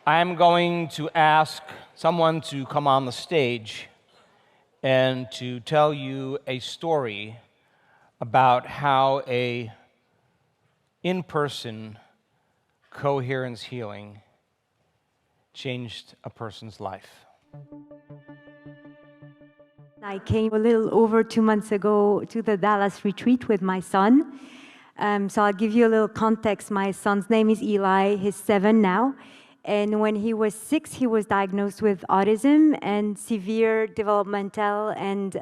I'm going to ask someone to come on the stage and to tell you a story about how a in-person coherence healing changed a person's life. I came a little over 2 months ago to the Dallas retreat with my son. So I'll give you a little context. My son's name is Eli. He's 7 now. And when he was 6, he was diagnosed with autism and severe developmental and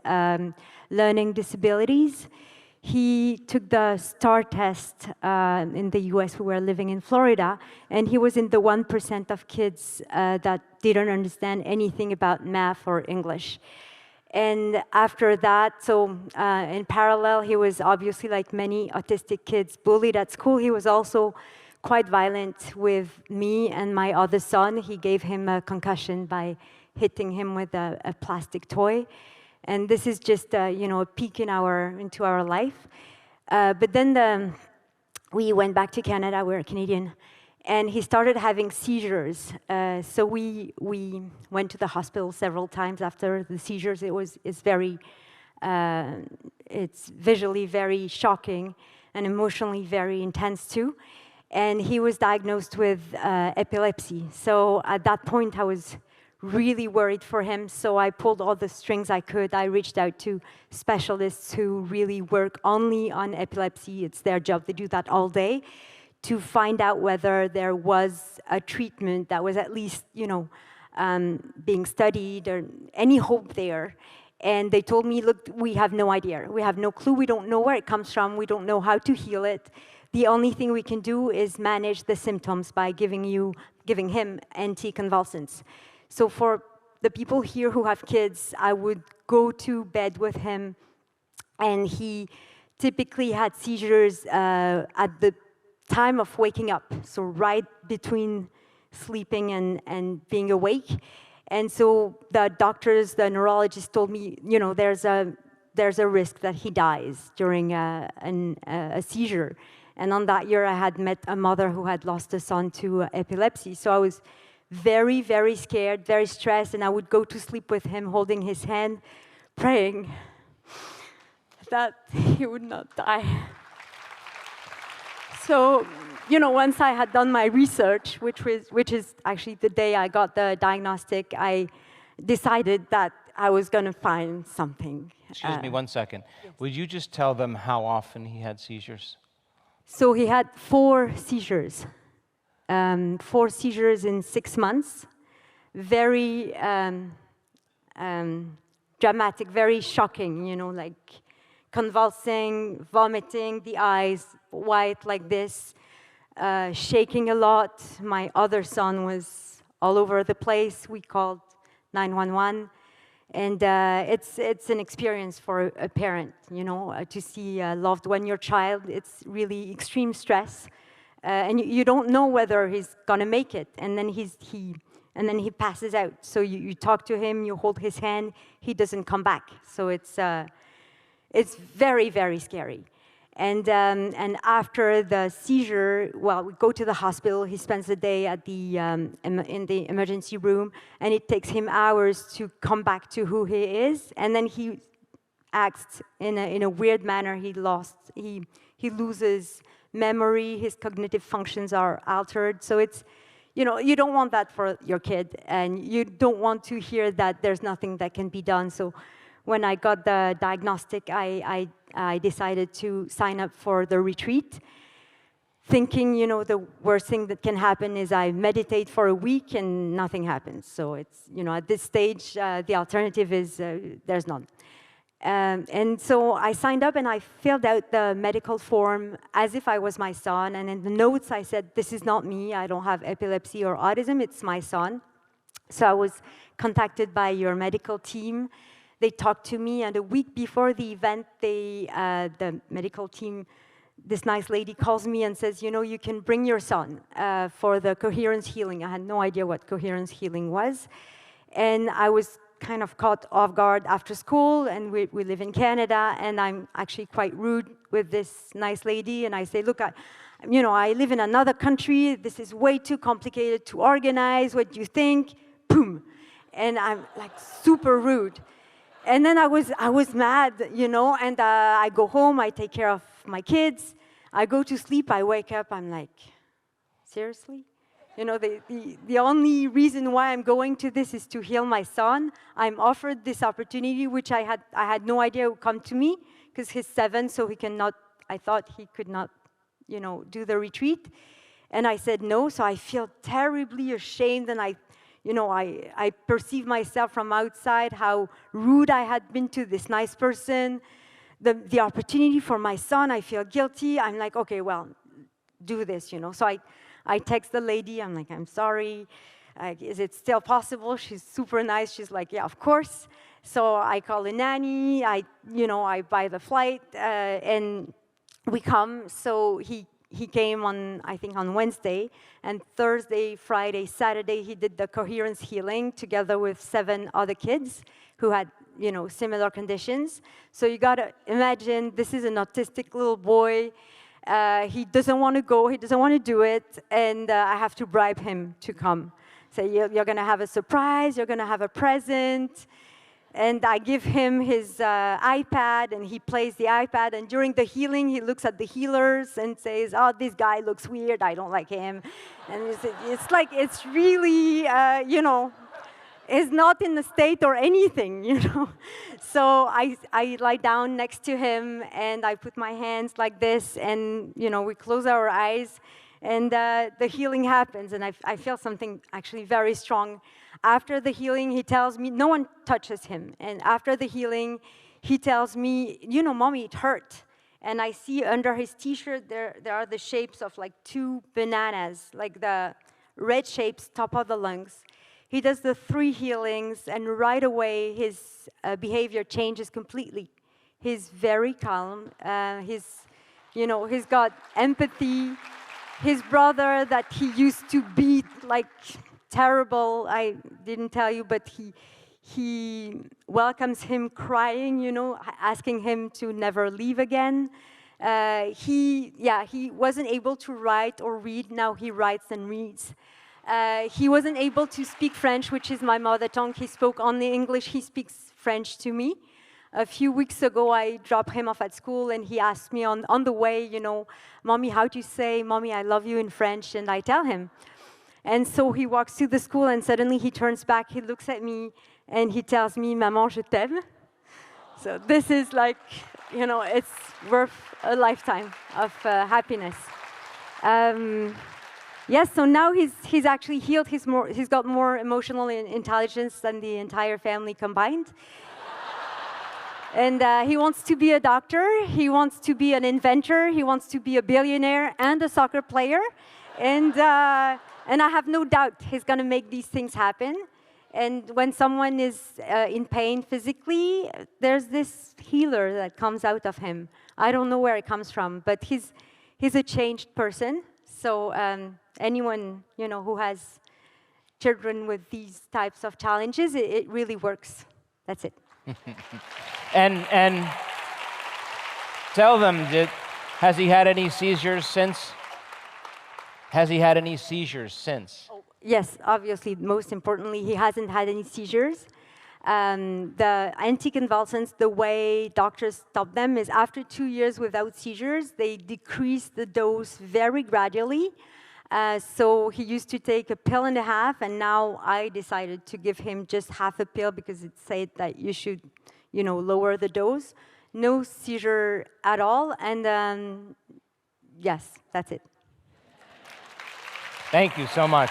learning disabilities. He took the STAR test in the US. We were living in Florida, and he was in the 1% of kids that didn't understand anything about math or English. And after that, so in parallel, he was obviously, like many autistic kids, bullied at school. He was also quite violent with me and my other son. He gave him a concussion by hitting him with a plastic toy. And this is just a peek into our life. But then we went back to Canada. We're Canadian. And he started having seizures. So we went to the hospital several times after the seizures. It's visually very shocking and emotionally very intense too. And he was diagnosed with epilepsy. So at that point, I was really worried for him. So I pulled all the strings I could. I reached out to specialists who really work only on epilepsy. It's their job. They do that all day, to find out whether there was a treatment that was at least, being studied or any hope there. And they told me, look, we have no idea. We have no clue. We don't know where it comes from. We don't know how to heal it. The only thing we can do is manage the symptoms by giving him anticonvulsants. So for the people here who have kids, I would go to bed with him, and he typically had seizures at the time of waking up, so right between sleeping and being awake. And so the doctors, the neurologists told me, there's a risk that he dies during a seizure. And on that year, I had met a mother who had lost a son to epilepsy. So I was very, very scared, very stressed, and I would go to sleep with him, holding his hand, praying that he would not die. So, once I had done my research, which is actually the day I got the diagnostic, I decided that I was going to find something. Excuse me 1 second. Yes. Would you just tell them how often he had seizures? So he had 4 seizures. 4 seizures in 6 months. Very dramatic, very shocking, like convulsing, vomiting, the eyes white like this, shaking a lot. My other son was all over the place. We called 911. And it's an experience for a parent, to see a loved one, your child. It's really extreme stress. And you don't know whether he's gonna make it. And then he passes out. So you talk to him, you hold his hand, he doesn't come back. So it's very, very scary. And after the seizure, we go to the hospital. He spends the day at in the emergency room, and it takes him hours to come back to who he is. And then he acts in a weird manner. He loses memory. His cognitive functions are altered. So it's, you don't want that for your kid, and you don't want to hear that there's nothing that can be done. So when I got the diagnostic, I decided to sign up for the retreat, thinking, the worst thing that can happen is I meditate for a week and nothing happens. So it's, at this stage, the alternative is there's none. And so I signed up and I filled out the medical form as if I was my son. And in the notes, I said, this is not me. I don't have epilepsy or autism. It's my son. So I was contacted by your medical team. They talked to me, and a week before the event, the medical team, this nice lady calls me and says, you can bring your son for the coherence healing. I had no idea what coherence healing was. And I was kind of caught off guard after school, and we live in Canada, and I'm actually quite rude with this nice lady, and I say, look, you know, I live in another country. This is way too complicated to organize. What do you think? Boom. And I'm like super rude. And then I was mad, you know, and I go home, I take care of my kids. I go to sleep, I wake up, I'm like, seriously? You know, the only reason why I'm going to this is to heal my son. I'm offered this opportunity, which I had no idea would come to me, because he's 7, so he cannot, I thought he could not, you know, do the retreat. And I said no, so I feel terribly ashamed, and I perceive myself from outside, how rude I had been to this nice person. The opportunity for my son, I feel guilty. I'm like, okay, well, do this, you know. So I text the lady, I'm like, I'm sorry, is it still possible? She's super nice, she's like, yeah, of course. So I call a nanny, I buy the flight, and we come. So he came on, I think, on Wednesday, and Thursday, Friday, Saturday, he did the coherence healing together with 7 other kids who had, you know, similar conditions. So you gotta imagine, this is an autistic little boy. He doesn't want to go, he doesn't want to do it, and I have to bribe him to come. Say, you're gonna have a surprise, you're gonna have a present. And I give him his iPad, and he plays the iPad, and during the healing, he looks at the healers and says, oh, this guy looks weird, I don't like him. And it's like, it's really, you know, is not in the state or anything, you know. So I lie down next to him, and I put my hands like this, and, you know, we close our eyes, and the healing happens, and I feel something actually very strong. After the healing, he tells me, no one touches him, and after the healing, he tells me, you know, Mommy, it hurt. And I see under his t-shirt, there are the shapes of like 2 bananas, like the red shapes, top of the lungs. He does the 3 healings, and right away, his behavior changes completely. He's very calm. He's got empathy. His brother that he used to beat like terrible, I didn't tell you, but he welcomes him crying, you know, asking him to never leave again. He wasn't able to write or read. Now he writes and reads. He wasn't able to speak French, which is my mother tongue. He spoke only English. He speaks French to me. A few weeks ago, I dropped him off at school, and he asked me on the way, you know, Mommy, how do you say, Mommy, I love you in French? And I tell him. And so he walks to the school, and suddenly he turns back, he looks at me, and he tells me, Maman, je t'aime. So this is like, you know, it's worth a lifetime of happiness. Yes, so now he's actually healed. He's got more emotional intelligence than the entire family combined. And he wants to be a doctor. He wants to be an inventor. He wants to be a billionaire and a soccer player. And I have no doubt he's going to make these things happen. And when someone is in pain physically, there's this healer that comes out of him. I don't know where it comes from, but he's a changed person. So anyone, you know, who has children with these types of challenges, it really works. That's it. And tell them, has he had any seizures since? Has he had any seizures since? Oh, yes, obviously, most importantly, he hasn't had any seizures. The anticonvulsants, the way doctors stop them is after 2 years without seizures, they decrease the dose very gradually. So he used to take a pill and a half, and now I decided to give him just half a pill because it said that you should, you know, lower the dose. No seizure at all, and yes, that's it. Thank you so much.